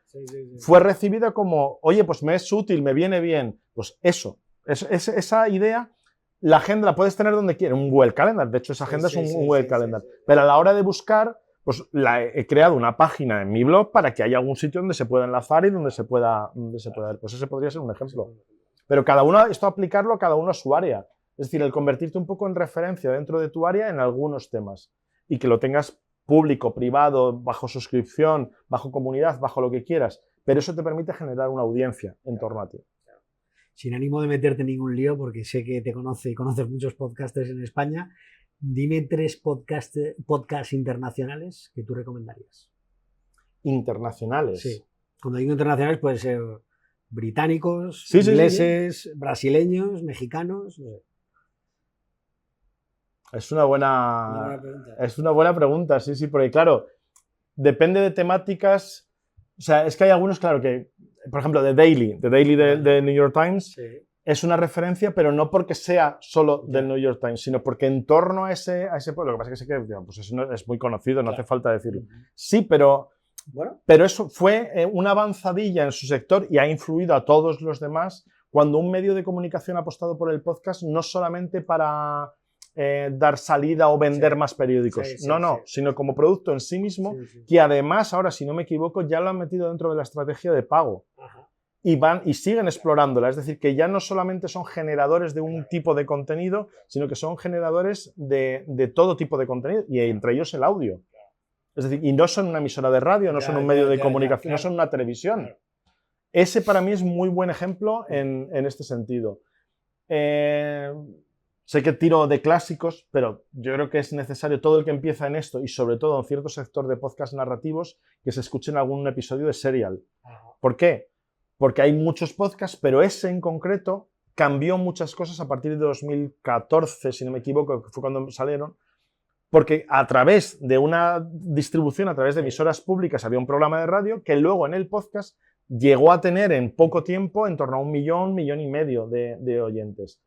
fue recibida como, oye, pues me es útil, me viene bien. Pues esa idea, la agenda la puedes tener donde quieras, un Google Calendar, de hecho esa agenda es un Google Calendar, pero a la hora de buscar, pues he creado una página en mi blog para que haya algún sitio donde se pueda enlazar y donde se pueda ver. Pues ese podría ser un ejemplo. Pero esto aplicarlo a cada uno a su área. Es decir, el convertirte un poco en referencia dentro de tu área en algunos temas. Y que lo tengas público, privado, bajo suscripción, bajo comunidad, bajo lo que quieras. Pero eso te permite generar una audiencia en torno a ti. Sin ánimo de meterte en ningún lío, porque sé que te conoces muchos podcasters en España, dime 3 podcasts internacionales que tú recomendarías. ¿Internacionales? Sí. Cuando digo internacionales puede ser británicos, ingleses, brasileños, mexicanos. No sé. Es una buena pregunta, sí, porque claro, depende de temáticas. O sea, es que hay algunos, claro, que, por ejemplo, The Daily de New York Times es una referencia, pero no porque sea solo del New York Times, sino porque en torno a ese pueblo, lo que pasa es que pues eso es muy conocido, no hace falta decirlo. Sí, pero eso fue una avanzadilla en su sector y ha influido a todos los demás cuando un medio de comunicación ha apostado por el podcast no solamente para dar salida o vender más periódicos, sino como producto en sí mismo, que además ahora, si no me equivoco, ya lo han metido dentro de la estrategia de pago. Ajá. Y siguen explorándola, es decir, que ya no solamente son generadores de un tipo de contenido, sino que son generadores de todo tipo de contenido, y entre ellos el audio. Es decir, y no son una emisora de radio, no son un medio de comunicación, no son una televisión. Ese para mí es muy buen ejemplo en este sentido. Sé que tiro de clásicos, pero yo creo que es necesario todo el que empieza en esto y sobre todo en cierto sector de podcast narrativos que se escuchen algún episodio de Serial. ¿Por qué? Porque hay muchos podcasts, pero ese en concreto cambió muchas cosas a partir de 2014, si no me equivoco, que fue cuando salieron, porque a través de una distribución, a través de emisoras públicas, había un programa de radio que luego en el podcast llegó a tener en poco tiempo en torno a 1 millón, 1,5 millones de oyentes.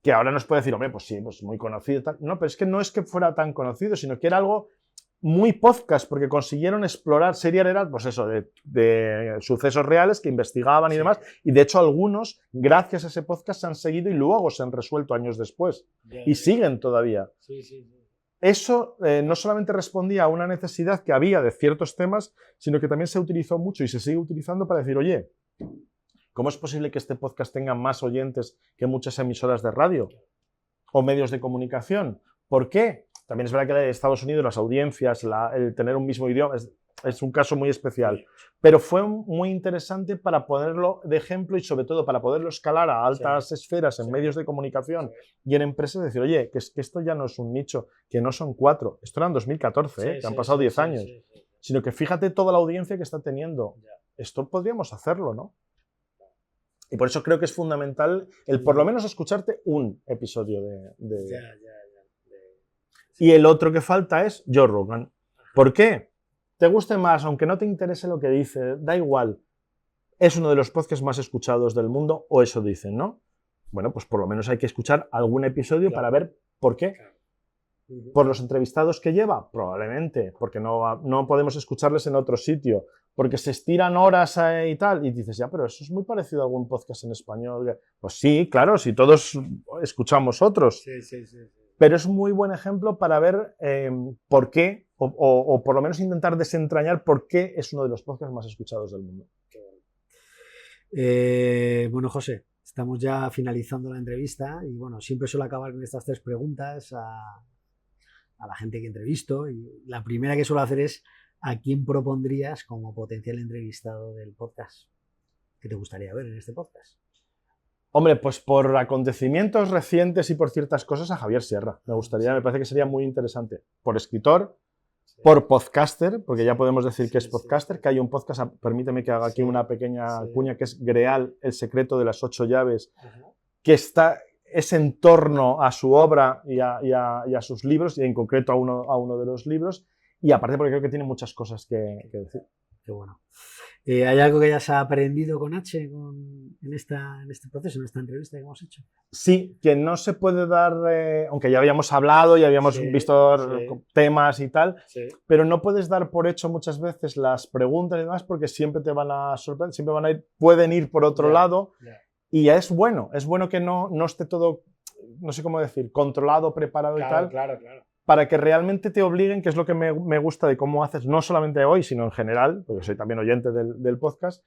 Que ahora nos puede decir, hombre, pues sí, pues muy conocido. Tal. No, pero es que fuera tan conocido, sino que era algo muy podcast, porque consiguieron explorar. Serial era, pues eso, de sucesos reales que investigaban y demás. Y de hecho, algunos, gracias a ese podcast, se han seguido y luego se han resuelto años después. Y siguen todavía. Eso no solamente respondía a una necesidad que había de ciertos temas, sino que también se utilizó mucho y se sigue utilizando para decir, oye, ¿cómo es posible que este podcast tenga más oyentes que muchas emisoras de radio o medios de comunicación? ¿Por qué? También es verdad que en Estados Unidos las audiencias, el tener un mismo idioma, es un caso muy especial. Pero fue muy interesante para ponerlo de ejemplo y sobre todo para poderlo escalar a altas esferas en medios de comunicación y en empresas, decir, oye, que esto ya no es un nicho, que no son 4, esto era en 2014, que han pasado 10 años, sino que fíjate toda la audiencia que está teniendo. Esto podríamos hacerlo, ¿no? Y por eso creo que es fundamental el por lo menos escucharte un episodio Y el otro que falta es Joe Rogan. ¿Por qué? Te guste más, aunque no te interese lo que dice, da igual. Es uno de los podcasts más escuchados del mundo, o eso dicen, ¿no? Bueno, pues por lo menos hay que escuchar algún episodio para ver por qué. ¿Por los entrevistados que lleva? Probablemente, porque no podemos escucharles en otro sitio, porque se estiran horas y tal, y dices, ya, pero eso es muy parecido a algún podcast en español. Pues sí, claro, si todos escuchamos otros. Pero es un muy buen ejemplo para ver por qué, o por lo menos intentar desentrañar por qué es uno de los podcasts más escuchados del mundo. Bueno, José, estamos ya finalizando la entrevista y bueno, siempre suelo acabar con estas 3 preguntas a la gente que entrevisto y la primera que suelo hacer es ¿a quién propondrías como potencial entrevistado del podcast? ¿Qué te gustaría ver en este podcast? Hombre, pues por acontecimientos recientes y por ciertas cosas a Javier Sierra. Me parece que sería muy interesante. Por escritor, por podcaster, porque ya podemos decir que es podcaster, que hay un podcast, permíteme que haga aquí una pequeña cuña, que es Greal, el secreto de las 8 llaves, que es en torno a su obra y a sus libros, y en concreto a uno de los libros, y aparte porque creo que tiene muchas cosas que decir. Qué bueno. ¿Hay algo que hayas aprendido con H en este proceso, en esta entrevista que hemos hecho? Sí, que no se puede dar, aunque ya habíamos hablado y habíamos visto temas y tal, pero no puedes dar por hecho muchas veces las preguntas y demás porque siempre te van a sorprender, siempre pueden ir por otro lado. Y es bueno que no esté todo, no sé cómo decir, controlado, preparado y tal. Claro. Para que realmente te obliguen, que es lo que me gusta de cómo haces, no solamente hoy, sino en general, porque soy también oyente del podcast,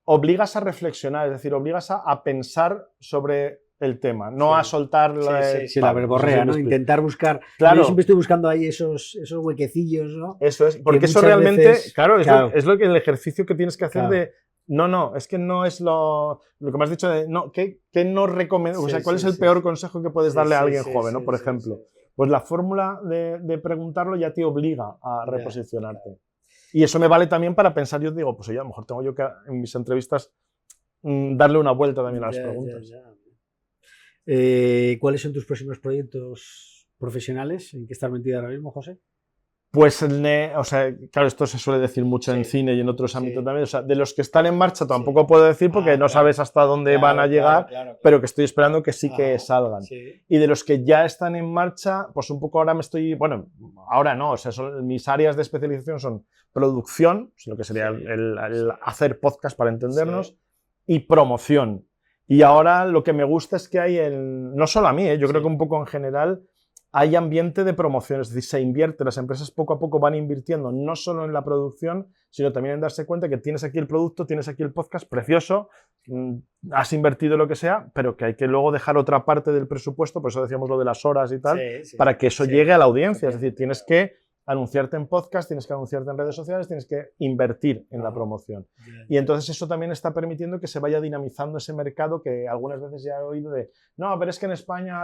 obligas a reflexionar, es decir, obligas a pensar sobre el tema, no a soltar la verborrea, ¿no? Intentar buscar. Claro. Yo siempre estoy buscando ahí esos huequecillos, ¿no? Eso es, porque eso realmente, veces, es lo que el ejercicio que tienes que hacer de. No, es que no es lo que me has dicho de. No, ¿qué no recomiendas? O sea, ¿cuál es el peor consejo que puedes darle a alguien joven, ¿no? Por ejemplo. Pues la fórmula de preguntarlo ya te obliga a reposicionarte. Y eso me vale también para pensar, yo digo, pues oye, a lo mejor tengo yo que en mis entrevistas darle una vuelta también a las preguntas. ¿Cuáles son tus próximos proyectos profesionales? ¿En qué estás metido ahora mismo, José? Pues, claro, esto se suele decir mucho en cine y en otros ámbitos también. O sea, de los que están en marcha tampoco puedo decir porque no sabes hasta dónde van a llegar, pero que estoy esperando que sí que salgan. Y de los que ya están en marcha, pues un poco ahora ahora no, o sea, mis áreas de especialización son producción, lo que sería el hacer podcast para entendernos, y promoción. Y ahora lo que me gusta es que hay, no solo a mí, yo creo que un poco en general, hay ambiente de promoción, es decir, se invierte, las empresas poco a poco van invirtiendo no solo en la producción, sino también en darse cuenta que tienes aquí el producto, tienes aquí el podcast, precioso, has invertido lo que sea, pero que hay que luego dejar otra parte del presupuesto, por eso decíamos lo de las horas y tal, para que eso llegue a la audiencia, es decir, tienes que anunciarte en podcast, tienes que anunciarte en redes sociales, tienes que invertir en la promoción. Y entonces eso también está permitiendo que se vaya dinamizando ese mercado que algunas veces ya he oído de, no, pero es que en España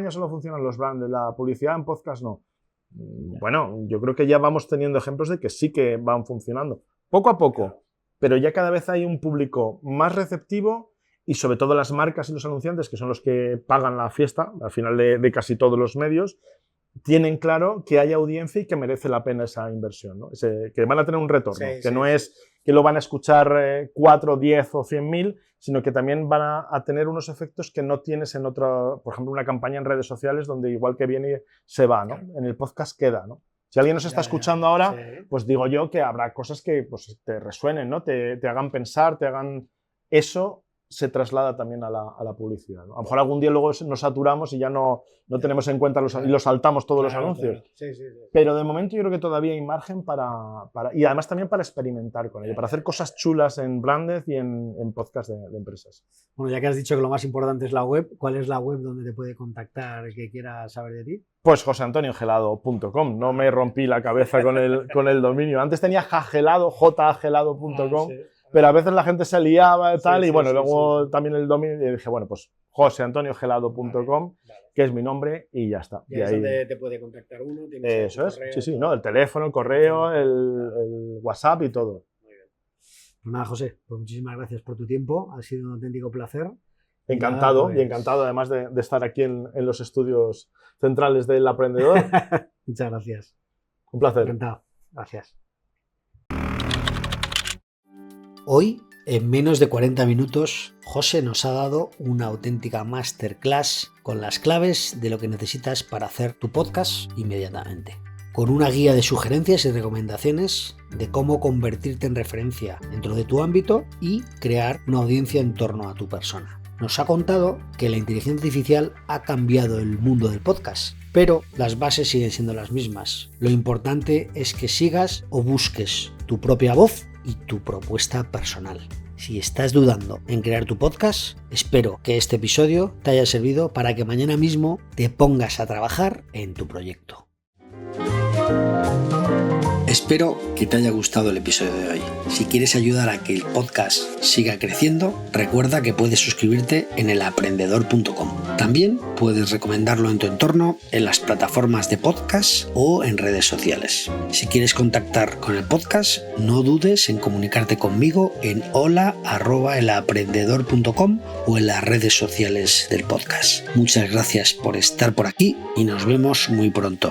solo funcionan los brands, la publicidad en podcast no. Bueno, yo creo que ya vamos teniendo ejemplos de que sí que van funcionando. Poco a poco, pero ya cada vez hay un público más receptivo y sobre todo las marcas y los anunciantes, que son los que pagan la fiesta, al final de casi todos los medios, tienen claro que hay audiencia y que merece la pena esa inversión, ¿no? Que van a tener un retorno, que no es que lo van a escuchar 4, 10 o 100.000, sino que también van a tener unos efectos que no tienes en otra, por ejemplo, una campaña en redes sociales donde igual que viene se va, ¿no? En el podcast queda, ¿no? Si alguien nos está escuchando ahora, pues digo yo que habrá cosas que pues, te resuenen, ¿no? Te hagan pensar, te hagan... Eso se traslada también a la publicidad, ¿no? A lo mejor algún día luego nos saturamos y ya no tenemos en cuenta y los saltamos todos los anuncios. Pero de momento yo creo que todavía hay margen y además también para experimentar con ello, para hacer cosas chulas en Branded y en podcast de empresas. Bueno, ya que has dicho que lo más importante es la web, ¿cuál es la web donde te puede contactar el que quiera saber de ti? Pues joseantoniogelado.com. No me rompí la cabeza con el dominio. Antes tenía jagelado.com. Pero a veces la gente se liaba y tal, y bueno, luego también el dominio, y dije, bueno, pues joseantoniogelado.com, que es mi nombre, y ya está. Y ahí es donde te puede contactar uno. Eso es, sí, ¿no? El teléfono, el correo, el WhatsApp y todo. Muy bien. Pues nada, José, pues muchísimas gracias por tu tiempo, ha sido un auténtico placer. Encantado, y encantado además de estar aquí en los estudios centrales del Aprendedor. Muchas gracias. Un placer. Encantado, gracias. Hoy, en menos de 40 minutos, José nos ha dado una auténtica masterclass con las claves de lo que necesitas para hacer tu podcast inmediatamente. Con una guía de sugerencias y recomendaciones de cómo convertirte en referencia dentro de tu ámbito y crear una audiencia en torno a tu persona. Nos ha contado que la inteligencia artificial ha cambiado el mundo del podcast, pero las bases siguen siendo las mismas. Lo importante es que sigas o busques tu propia voz y tu propuesta personal. Si estás dudando en crear tu podcast, espero que este episodio te haya servido para que mañana mismo te pongas a trabajar en tu proyecto. Espero que te haya gustado el episodio de hoy. Si quieres ayudar a que el podcast siga creciendo, recuerda que puedes suscribirte en elaprendedor.com. También puedes recomendarlo en tu entorno, en las plataformas de podcast o en redes sociales. Si quieres contactar con el podcast, no dudes en comunicarte conmigo en hola@elaprendedor.com o en las redes sociales del podcast. Muchas gracias por estar por aquí y nos vemos muy pronto.